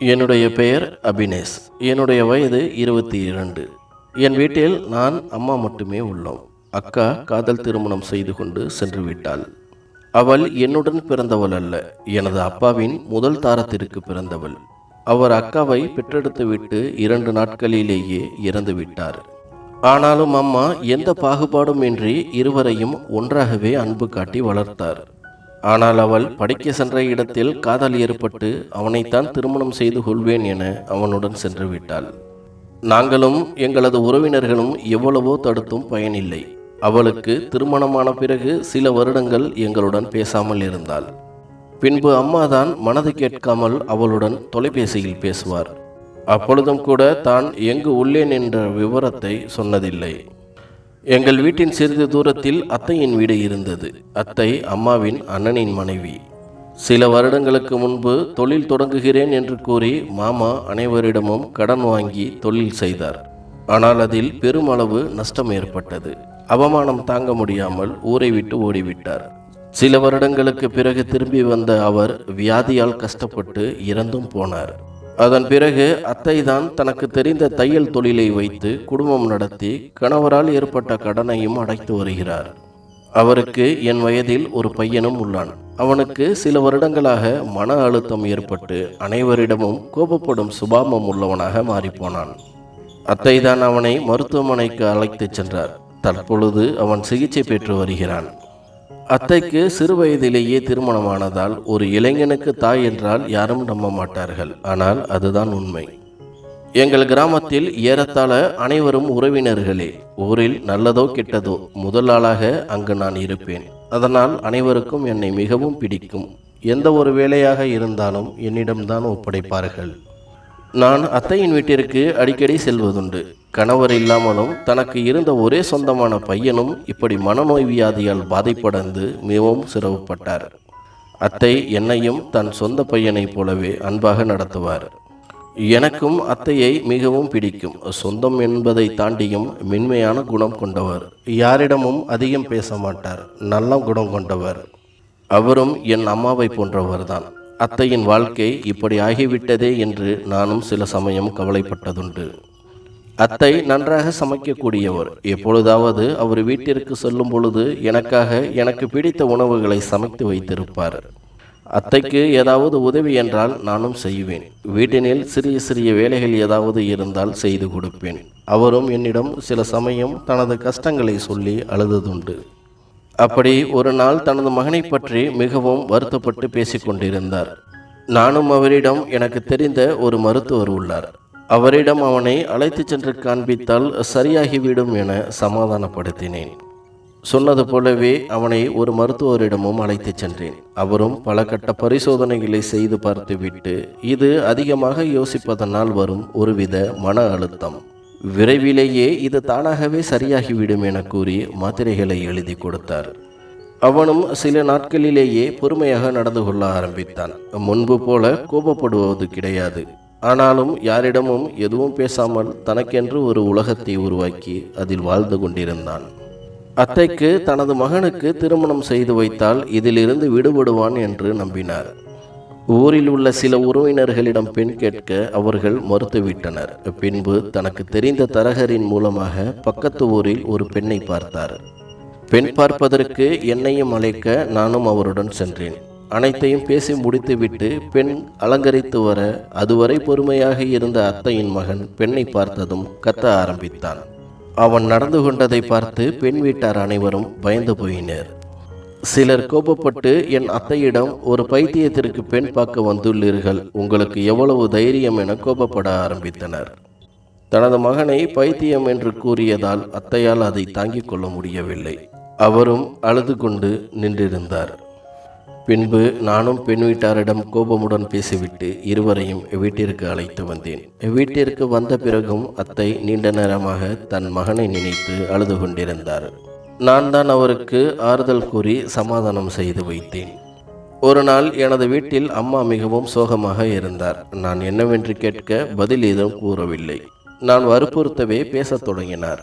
என்னுடைய பெயர் அபினேஷ். என்னுடைய வயது 22. என் வீட்டில் நான், அம்மா மட்டுமே உள்ளோம். அக்கா காதல் திருமணம் செய்து கொண்டு சென்று விட்டாள். அவள் என்னுடன் பிறந்தவள் அல்ல, எனது அப்பாவின் முதல் தாரத்திற்கு பிறந்தவள். அவர் அக்காவை பெற்றெடுத்து விட்டு 2 நாட்களிலேயே இறந்து விட்டார். ஆனாலும் அம்மா எந்த பாகுபாடும் இன்றி இருவரையும் ஒன்றாகவே அன்பு காட்டி வளர்த்தார். ஆனால் அவள் படிக்க சென்ற இடத்தில் காதல் ஏற்பட்டு அவனைத்தான் திருமணம் செய்து கொள்வேன் என அவனுடன் சென்று விட்டாள். நாங்களும் எங்களது உறவினர்களும் எவ்வளவோ தடுத்தும் பயனில்லை. அவளுக்கு திருமணமான பிறகு சில வருடங்கள் எங்களுடன் பேசாமல் இருந்தாள். பின்பு அம்மாதான் மனது கேட்காமல் அவளுடன் தொலைபேசியில் பேசுவார். அப்பொழுதும் கூட தான் எங்கு உள்ளேன் என்ற விவரத்தை சொன்னதில்லை. எங்கள் வீட்டின் சிறிது தூரத்தில் அத்தையின் வீடு இருந்தது. அத்தை அம்மாவின் அண்ணனின் மனைவி. சில வருடங்களுக்கு முன்பு தொழில் தொடங்குகிறேன் என்று கூறி மாமா அனைவரிடமும் கடன் வாங்கி தொழில் செய்தார். ஆனால் அதில் பெருமளவு நஷ்டம் ஏற்பட்டது. அவமானம் தாங்க முடியாமல் ஊரை விட்டு ஓடிவிட்டார். சில வருடங்களுக்கு பிறகு திரும்பி வந்த அவர் வியாதியால் கஷ்டப்பட்டு இறந்தும் போனார். அதன் பிறகு அத்தை தான் தனக்கு தெரிந்த தையல் தொழிலை வைத்து குடும்பம் நடத்தி கணவரால் ஏற்பட்ட கடனையும் அடைத்து வருகிறார். அவருக்கு என் வயதில் ஒரு பையனும் உள்ளான். அவனுக்கு சில வருடங்களாக மன அழுத்தம் ஏற்பட்டு அனைவரிடமும் கோபப்படும் சுபாவம் உள்ளவனாக மாறிப்போனான். அத்தை தான் அவனை மருத்துவமனைக்கு அழைத்துச் சென்றார். தற்பொழுது அவன் சிகிச்சை பெற்று வருகிறான். அத்தைக்கு சிறு வயதிலேயே திருமணமானதால் ஒரு இளைஞனுக்கு தாய் என்றால் யாரும் நம்ப மாட்டார்கள். ஆனால் அதுதான் உண்மை. எங்கள் கிராமத்தில் ஏறத்தாழ அனைவரும் உறவினர்களே. ஊரில் நல்லதோ கெட்டதோ முதல் ஆளாக அங்கு நான் இருப்பேன். அதனால் அனைவருக்கும் என்னை மிகவும் பிடிக்கும். எந்த ஒரு வேலையாக இருந்தாலும் என்னிடம்தான் ஒப்படைப்பார்கள். நான் அத்தையின் வீட்டிற்கு அடிக்கடி செல்வதுண்டு. கணவர் இல்லாமலும் தனக்கு இருந்த ஒரே சொந்தமான பையனும் இப்படி மனநோய் வியாதியால் பாதிப்படைந்து மிகவும் சிரமப்பட்டார். அத்தை என்னையும் தன் சொந்த பையனைப் போலவே அன்பாக நடத்துவார். எனக்கும் அத்தையை மிகவும் பிடிக்கும். சொந்தம் என்பதை தாண்டியும் மென்மையான குணம் கொண்டவர். யாரிடமும் அதிகம் பேச மாட்டார். நல்ல குணம் கொண்டவர். அவரும் என் அம்மாவை போன்றவர்தான். அத்தையின் வாழ்க்கை இப்படி ஆகிவிட்டதே என்று நானும் சில சமயம் கவலைப்பட்டதுண்டு. அத்தை நன்றாக சமைக்கக்கூடியவர். எப்பொழுதாவது அவர் வீட்டிற்கு செல்லும் பொழுது எனக்கு பிடித்த உணவுகளை சமைத்து வைத்திருப்பார். அத்தைக்கு ஏதாவது உதவி என்றால் நானும் செய்வேன். வீட்டினில் சிறிய சிறிய வேலைகள் ஏதாவது இருந்தால் செய்து கொடுப்பேன். அவரும் என்னிடம் சில சமயம் தனது கஷ்டங்களை சொல்லி அழுததுண்டு. அப்படி ஒரு நாள் தனது மகனை பற்றி மிகவும் வருத்தப்பட்டு பேசிக்கொண்டிருந்தார். நானும் அவரிடம் எனக்கு தெரிந்த ஒரு மருத்துவர் உள்ளார், அவரிடம் அவனை அழைத்து சென்று காண்பித்தால் சரியாகிவிடும் என சமாதானப்படுத்தினேன். சொன்னது போலவே அவனை ஒரு மருத்துவரிடமும் அழைத்து சென்றேன். அவரும் பல கட்ட பரிசோதனைகளை செய்து பார்த்துவிட்டு இது அதிகமாக யோசிப்பதனால் வரும் ஒருவித மன அழுத்தம், விரைவிலேயே இது தானாகவே சரியாகிவிடும் என கூறி மாத்திரைகளை எழுதி கொடுத்தார். அவனும் சில நாட்களிலேயே பொறுமையாக நடந்து கொள்ள ஆரம்பித்தான். முன்பு போல கோபப்படுவது கிடையாது. ஆனாலும் யாரிடமும் எதுவும் பேசாமல் தனக்கென்று ஒரு உலகத்தை உருவாக்கி அதில் வாழ்ந்து கொண்டிருந்தான். அத்தைக்கு தனது மகனுக்கு திருமணம் செய்து வைத்தால் இதிலிருந்து விடுபடுவான் என்று நம்பினார். ஊரில் உள்ள சில உறவினர்களிடம் பெண் கேட்க அவர்கள் மறுத்துவிட்டனர். பின்பு தனக்கு தெரிந்த தரகரின் மூலமாக பக்கத்து ஊரில் ஒரு பெண்ணை பார்த்தார். பெண் பார்ப்பதற்கு என்னையும் அழைக்க நானும் அவருடன் சென்றேன். அனைத்தையும் பேசி முடித்துவிட்டு பெண் அலங்கரித்து வர அதுவரை பொறுமையாக இருந்த அத்தையின் மகன் பெண்ணை பார்த்ததும் கத்த ஆரம்பித்தான். அவன் நடந்து கொண்டதை பார்த்து பெண் வீட்டார் அனைவரும் பயந்து போயினர். சிலர் கோபப்பட்டு என் அத்தையிடம், ஒரு பைத்தியத்திற்கு பெண் பார்க்க வந்துள்ளீர்கள், உங்களுக்கு எவ்வளவு தைரியம் என கோபப்பட ஆரம்பித்தனர். தனது மகனை பைத்தியம் என்று கூறியதால் அத்தையால் அதை தாங்கிக் கொள்ள முடியவில்லை. அவரும் அழுது கொண்டு நின்றிருந்தார். பின்பு நானும் பெண் வீட்டாரிடம் கோபமுடன் பேசிவிட்டு இருவரையும் வீட்டிற்கு அழைத்து வந்தேன். வீட்டிற்கு வந்த பிறகும் அத்தை நீண்ட நேரமாக தன் மகனை நினைத்து அழுது கொண்டிருந்தார். நான் தான் அவருக்கு ஆறுதல் கூறி சமாதானம் செய்து வைத்தேன். ஒரு நாள் எனது வீட்டில் அம்மா மிகவும் சோகமாக இருந்தார். நான் என்னவென்று கேட்க பதில் ஏதும் கூறவில்லை. நான் வற்புறுத்தவே பேசத் தொடங்கினார்.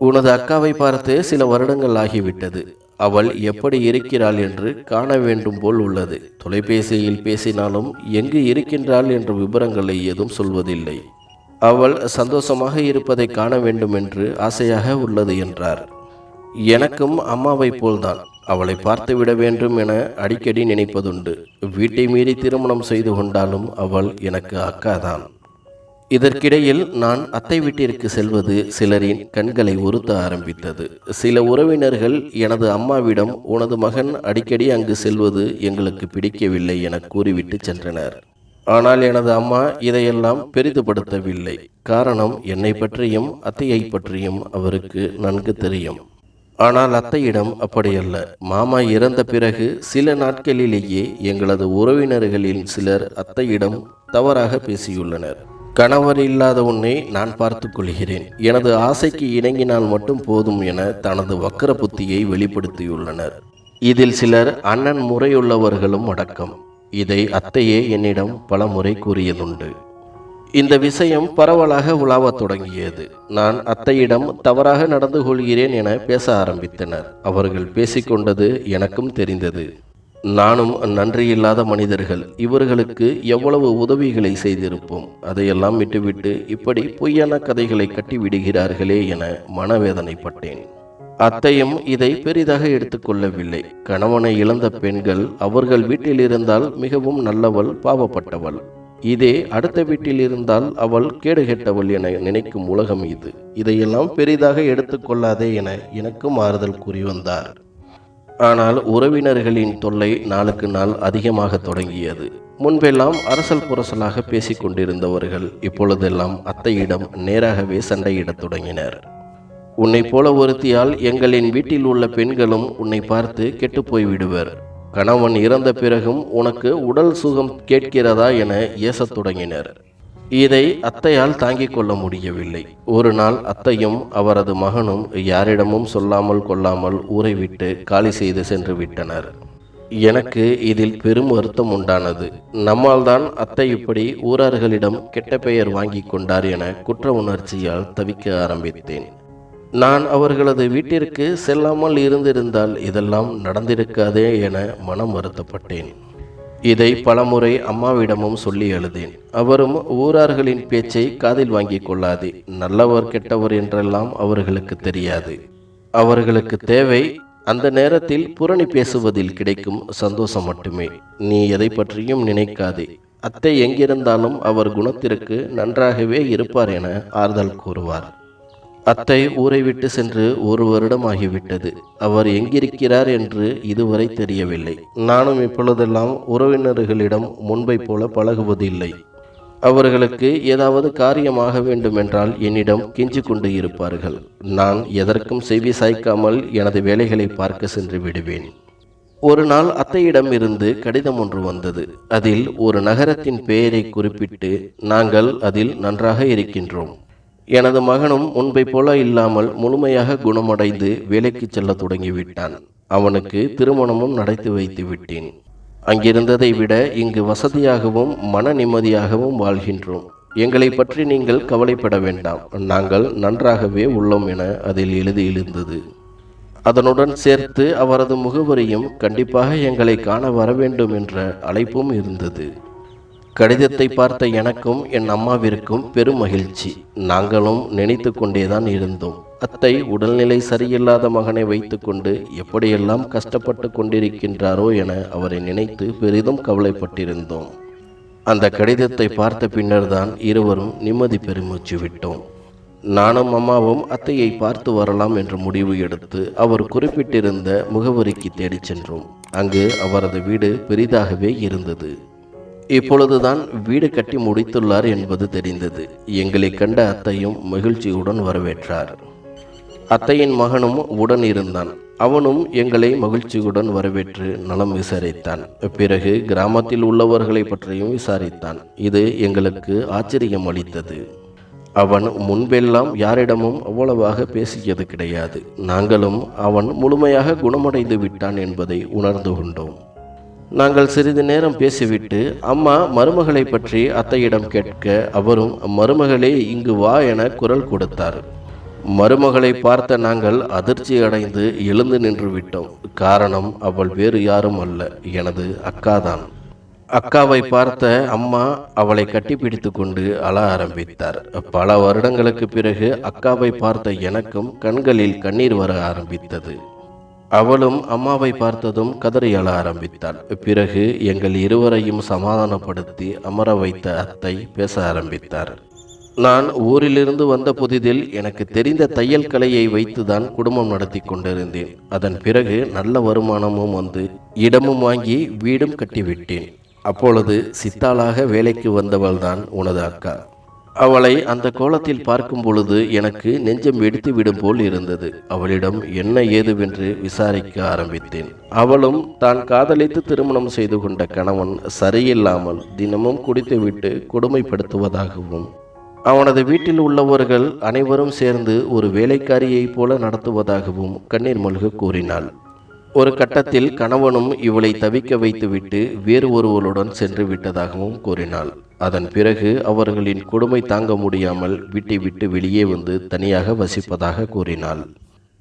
உனது அக்காவை பார்த்து சில வருடங்கள் ஆகிவிட்டது. அவள் எப்படி இருக்கிறாள் என்று காண வேண்டும் போல் உள்ளது. தொலைபேசியில் பேசினாலும் எங்கு இருக்கின்றாள் என்ற விவரங்களை ஏதும் சொல்வதில்லை. அவள் சந்தோஷமாக இருப்பதை காண வேண்டும் என்று ஆசையாக உள்ளது என்றார். எனக்கும் அம்மாவைப் போல்தான். அவளை பார்த்துவிட வேண்டும் என அடிக்கடி நினைப்பதுண்டு. வீட்டை மீறி திருமணம் செய்து கொண்டாலும் அவள் எனக்கு அக்காதான். இதற்கிடையில் நான் அத்தை வீட்டிற்கு செல்வது சிலரின் கண்களை உறுத்த ஆரம்பித்தது. சில உறவினர்கள் எனது அம்மாவிடம் உனது மகன் அடிக்கடி அங்கு செல்வது எங்களுக்கு பிடிக்கவில்லை என கூறிவிட்டு சென்றனர். ஆனால் எனது அம்மா இதையெல்லாம் பெரிதுபடுத்தவில்லை. காரணம், என்னை பற்றியும் அத்தையை பற்றியும் அவருக்கு நன்கு தெரியும். ஆனால் அத்தையிடம் அப்படியல்ல. மாமா இறந்த பிறகு சில நாட்களிலேயே எங்களது உறவினர்களில் சிலர் அத்தையிடம் தவறாக பேசியுள்ளனர். கணவர் இல்லாத உன்னை நான் பார்த்து கொள்கிறேன், எனது ஆசைக்கு இணங்கினால் மட்டும் போதும் என தனது வக்கர புத்தியை வெளிப்படுத்தியுள்ளனர். இதில் சிலர் அண்ணன் முறையுள்ளவர்களும் அடக்கம். இதை அத்தையே என்னிடம் பல முறை கூறியதுண்டு. இந்த விஷயம் பரவலாக உலாவத் தொடங்கியது. நான் அத்தையிடம் தவறாக நடந்து கொள்கிறேன் என பேச ஆரம்பித்தனர். அவர்கள் பேசிக்கொண்டது எனக்கும் தெரிந்தது. நானும் நன்றியில்லாத மனிதர்கள், இவர்களுக்கு எவ்வளவு உதவிகளை செய்திருப்போம், அதையெல்லாம் விட்டுவிட்டு இப்படி பொய்யான கதைகளை கட்டிவிடுகிறார்களே என மனவேதனைப்பட்டேன். அத்தையும் இதை பெரிதாக எடுத்துக்கொள்ளவில்லை. கணவனை இழந்த பெண்கள் அவர்கள் வீட்டில் இருந்தால் மிகவும் நல்லவள், பாவப்பட்டவள். இதே அடுத்த வீட்டில் இருந்தால் அவள் கேடுகெட்டவள் என நினைக்கும் உலகம் இது. இதையெல்லாம் பெரிதாக எடுத்துக்கொள்ளாதே என எனக்கும் ஆறுதல் கூறி வந்தார். ஆனால் உறவினர்களின் தொல்லை நாளுக்கு நாள் அதிகமாக தொடங்கியது. முன்பெல்லாம் அரசல் புரசலாக பேசிக் கொண்டிருந்தவர்கள் இப்பொழுதெல்லாம் அத்தையிடம் நேராகவே சண்டையிடத் தொடங்கினர். உன்னை போல ஒருத்தியால் எங்களின் வீட்டில் உள்ள பெண்களும் உன்னை பார்த்து கெட்டுப்போய் விடுவர். கணவன் இறந்த பிறகும் உனக்கு உடல் சுகம் கேட்கிறதா என ஏசத் தொடங்கினர். இதை அத்தையால் தாங்கிக் கொள்ள முடியவில்லை. ஒரு நாள் அத்தையும் அவரது மகனும் யாரிடமும் சொல்லாமல் கொள்ளாமல் ஊரை விட்டு காலி செய்து சென்று விட்டனர். எனக்கு இதில் பெரும் வருத்தம் உண்டானது. நம்மால் தான் அத்தை இப்படி ஊரார்களிடம் கெட்ட பெயர் வாங்கி கொண்டார் என குற்ற உணர்ச்சியால் தவிக்க ஆரம்பித்தேன். நான் அவர்களது வீட்டிற்கு செல்லாமல் இருந்திருந்தால் இதெல்லாம் நடந்திருக்காதே என மனம் வருத்தப்பட்டேன். இதை பலமுறை அம்மாவிடமும் சொல்லி அழுதேன். அவரும் ஊரார்களின் பேச்சை காதில் வாங்கி கொள்ளாதே, நல்லவர் கெட்டவர் என்றெல்லாம் அவர்களுக்கு தெரியாது. அவர்களுக்கு தேவை அந்த நேரத்தில் புரணி பேசுவதில் கிடைக்கும் சந்தோஷம் மட்டுமே. நீ எதை பற்றியும் நினைக்காதே. அத்தை எங்கிருந்தாலும் அவர் குணத்திற்கு நன்றாகவே இருப்பார் என ஆறுதல் கூறுவார். அத்தை ஊரை விட்டு சென்று 1 வருடம் ஆகிவிட்டது. அவர் எங்கிருக்கிறார் என்று இதுவரை தெரியவில்லை. நானும் இப்பொழுதெல்லாம் உறவினர்களிடம் முன்பை போல பழகுவதில்லை. அவர்களுக்கு ஏதாவது காரியமாக வேண்டுமென்றால் என்னிடம் கெஞ்சி கொண்டு இருப்பார்கள். நான் எதற்கும் செவி சாய்க்காமல் எனது வேலைகளை பார்க்க சென்று விடுவேன். ஒரு நாள் அத்தையிடம் இருந்து கடிதம் ஒன்று வந்தது. அதில் ஒரு நகரத்தின் பெயரை குறிப்பிட்டு, நாங்கள் அதில் நன்றாக இருக்கின்றோம். எனது மகனும் முன்பை போல இல்லாமல் முழுமையாக குணமடைந்து வேலைக்கு செல்ல தொடங்கிவிட்டான். அவனுக்கு திருமணமும் நடத்தி வைத்து விட்டேன். அங்கிருந்ததை விட இங்கு வசதியாகவும் மன நிம்மதியாகவும் வாழ்கின்றோம். எங்களை பற்றி நீங்கள் கவலைப்பட வேண்டாம், நாங்கள் நன்றாகவே உள்ளோம் என அதில் எழுதியிருந்தது. அதனுடன் சேர்த்து அவரது முகவரியும் கண்டிப்பாக எங்களை காண வர வேண்டும் என்ற அழைப்பும் இருந்தது. கடிதத்தை பார்த்த எனக்கும் என் அம்மாவிற்கும் பெரும் மகிழ்ச்சி. நாங்களும் நினைத்து கொண்டேதான் இருந்தோம். அத்தை உடல்நிலை சரியில்லாத மகனை வைத்துக்கொண்டு எப்படியெல்லாம் கஷ்டப்பட்டு கொண்டிருக்கின்றாரோ என அவரை நினைத்து பெரிதும் கவலைப்பட்டிருந்தோம். அந்த கடிதத்தை பார்த்த பின்னர்தான் இருவரும் நிம்மதி பெருமூச்சு விட்டோம். நானும் அம்மாவும் அத்தையை பார்த்து வரலாம் என்று முடிவு எடுத்து அவர் குறிப்பிட்டிருந்த முகவரிக்கு தேடிச் சென்றோம். அங்கு அவரது வீடு பெரிதாகவே இருந்தது. இப்பொழுதுதான் வீடு கட்டி முடித்துள்ளார் என்பது தெரிந்தது. எங்களை கண்ட அத்தையும் மகிழ்ச்சியுடன் வரவேற்றார். அத்தையின் மகனும் உடன் இருந்தான். அவனும் எங்களை மகிழ்ச்சியுடன் வரவேற்று நலம் விசாரித்தான். பிறகு கிராமத்தில் உள்ளவர்களை பற்றியும் விசாரித்தான். இது எங்களுக்கு ஆச்சரியம் அளித்தது. அவன் முன்பெல்லாம் யாரிடமும் அவ்வளவாக பேசியது கிடையாது. நாங்களும் அவன் முழுமையாக குணமடைந்து விட்டான் என்பதை உணர்ந்து கொண்டோம். நாங்கள் சிறிது நேரம் பேசிவிட்டு அம்மா மருமகளை பற்றி அத்தையிடம் கேட்க, அவரும் மருமகளே இங்கு வா என குரல் கொடுத்தார். மருமகளை பார்த்த நாங்கள் அதிர்ச்சி அடைந்து எழுந்து நின்று விட்டோம். காரணம், அவள் வேறு யாரும் அல்ல, எனது அக்காதான். அக்காவை பார்த்த அம்மா அவளை கட்டிப்பிடித்து கொண்டு அழ ஆரம்பித்தார். பல வருடங்களுக்கு பிறகு அக்காவை பார்த்த எனக்கும் கண்களில் கண்ணீர் வர ஆரம்பித்தது. அவளும் அம்மாவை பார்த்ததும் கதறி அழ ஆரம்பித்தாள். பிறகு எங்கள் இருவரையும் சமாதானப்படுத்தி அமர வைத்த அத்தை பேச ஆரம்பித்தார். நான் ஊரிலிருந்து வந்த புதிதில் எனக்கு தெரிந்த தையல் கலையை வைத்துதான் குடும்பம் நடத்தி கொண்டிருந்தேன். அதன் பிறகு நல்ல வருமானமும் வந்து இடமும் வாங்கி வீடும் கட்டிவிட்டேன். அப்பொழுது சித்தாளாக வேலைக்கு வந்தவள்தான் உனது அக்கா. அவளை அந்த கோலத்தில் பார்க்கும் பொழுது எனக்கு நெஞ்சம் வெடித்து விடும் போல் இருந்தது. அவளிடம் என்ன ஏதுவென்று விசாரிக்க ஆரம்பித்தேன். அவளும் தான் காதலித்து திருமணம் செய்து கொண்ட கணவன் சரியில்லாமல் தினமும் குடித்துவிட்டு கொடுமைப்படுத்துவதாகவும் அவனது வீட்டில் உள்ளவர்கள் அனைவரும் சேர்ந்து ஒரு வேலைக்காரியைப் போல நடத்துவதாகவும் கண்ணீர் மல்க கூறினாள். ஒரு கட்டத்தில் கணவனும் இவளை தவிக்க வைத்துவிட்டு வேறு ஒருவருடன் சென்று விட்டதாகவும் கூறினாள். அதன் பிறகு அவர்களின் கொடுமை தாங்க முடியாமல் வீட்டை விட்டு வெளியே வந்து தனியாக வசிப்பதாக கூறினாள்.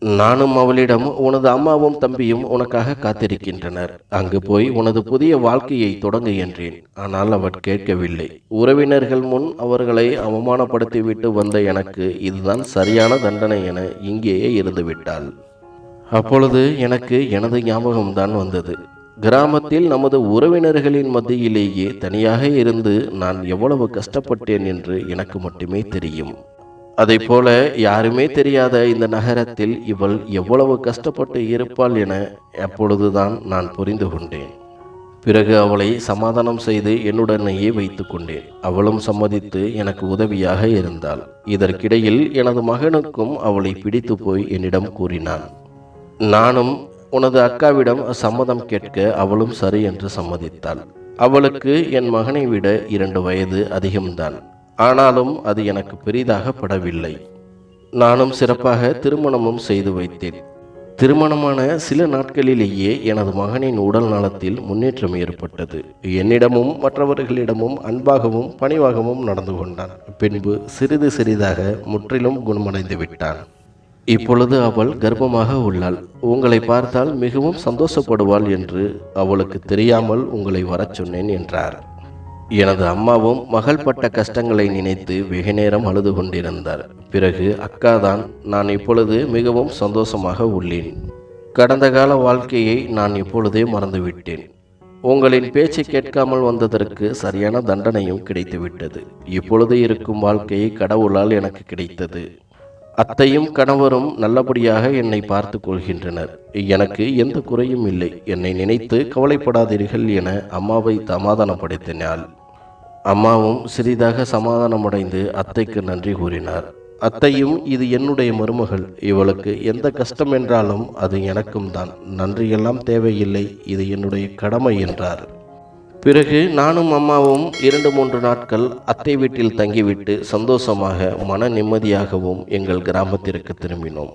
நானும் அவளிடம், உனது அம்மாவும் தம்பியும் உனக்காக காத்திருக்கின்றனர், அங்கு போய் உனது புதிய வாழ்க்கையை தொடங்க என்றேன். ஆனால் அவள் கேட்கவில்லை. உறவினர்கள் முன் அவர்களை அவமானப்படுத்திவிட்டு வந்த எனக்கு இதுதான் சரியான தண்டனை என இங்கேயே இருந்துவிட்டாள். அப்பொழுது எனக்கு எனது ஞாபகம்தான் வந்தது. கிராமத்தில் நமது உறவினர்களின் மத்தியிலேயே தனியாக இருந்து நான் எவ்வளவு கஷ்டப்பட்டேன் என்று எனக்கு மட்டுமே தெரியும். அதை போல யாருமே தெரியாத இந்த நகரத்தில் இவள் எவ்வளவு கஷ்டப்பட்டு இருப்பாள் என அப்பொழுதுதான் நான் புரிந்து கொண்டேன். பிறகு அவளை சமாதானம் செய்து என்னுடனேயே வைத்து கொண்டேன். அவளும் சம்மதித்து எனக்கு உதவியாக இருந்தாள். இதற்கிடையில் எனது மகனுக்கும் அவளை பிடித்து போய் என்னிடம் கூறினான். நானும் உனது அக்காவிடம் சம்மதம் கேட்க அவளும் சரி என்று சம்மதித்தாள். அவளுக்கு என் மகனை விட 2 வயது அதிகம்தான். ஆனாலும் அது எனக்கு பெரிதாக படவில்லை. நானும் சிறப்பாக திருமணமும் செய்து வைத்தேன். திருமணமான சில நாட்களிலேயே எனது மகனின் உடல் நலத்தில் முன்னேற்றம் ஏற்பட்டது. என்னிடமும் மற்றவர்களிடமும் அன்பாகவும் பணிவாகவும் நடந்து கொண்டான். பின்பு சிறிது சிறிதாக முற்றிலும் குணமடைந்து விட்டான். இப்பொழுது அவள் கர்ப்பமாக உள்ளாள். உங்களை பார்த்தால் மிகவும் சந்தோஷப்படுவாள் என்று அவளுக்கு தெரியாமல் உங்களை வரச் சொன்னேன் என்றார். எனது அம்மாவும் மகள் பட்ட கஷ்டங்களை நினைத்து வெகு நேரம் அழுது கொண்டிருந்தார். பிறகு அக்காதான், நான் இப்பொழுது மிகவும் சந்தோஷமாக உள்ளேன். கடந்த கால வாழ்க்கையை நான் இப்பொழுதே மறந்துவிட்டேன். உங்களின் பேச்சை கேட்காமல் வந்ததற்கு சரியான தண்டனையும் கிடைத்துவிட்டது. இப்பொழுது இருக்கும் வாழ்க்கையை கடவுளால் எனக்கு கிடைத்தது. அத்தையும் கணவரும் நல்லபடியாக என்னை பார்த்து கொள்கின்றனர். எனக்கு எந்த குறையும் இல்லை. என்னை நினைத்து கவலைப்படாதீர்கள் என அம்மாவை சமாதானப்படுத்தினாள். அம்மாவும் சிறிதாக சமாதானமடைந்து அத்தைக்கு நன்றி கூறினார். அத்தையும், இது என்னுடைய மருமகள், இவளுக்கு எந்த கஷ்டம் என்றாலும் அது எனக்கும் தான், நன்றியெல்லாம் தேவையில்லை, இது என்னுடைய கடமை என்றார். பிறகு நானும் அம்மாவும் 2-3 நாட்கள் அத்தை வீட்டில் தங்கிவிட்டு சந்தோஷமாக மன நிம்மதியாகவும் எங்கள் கிராமத்திற்கு திரும்பினோம்.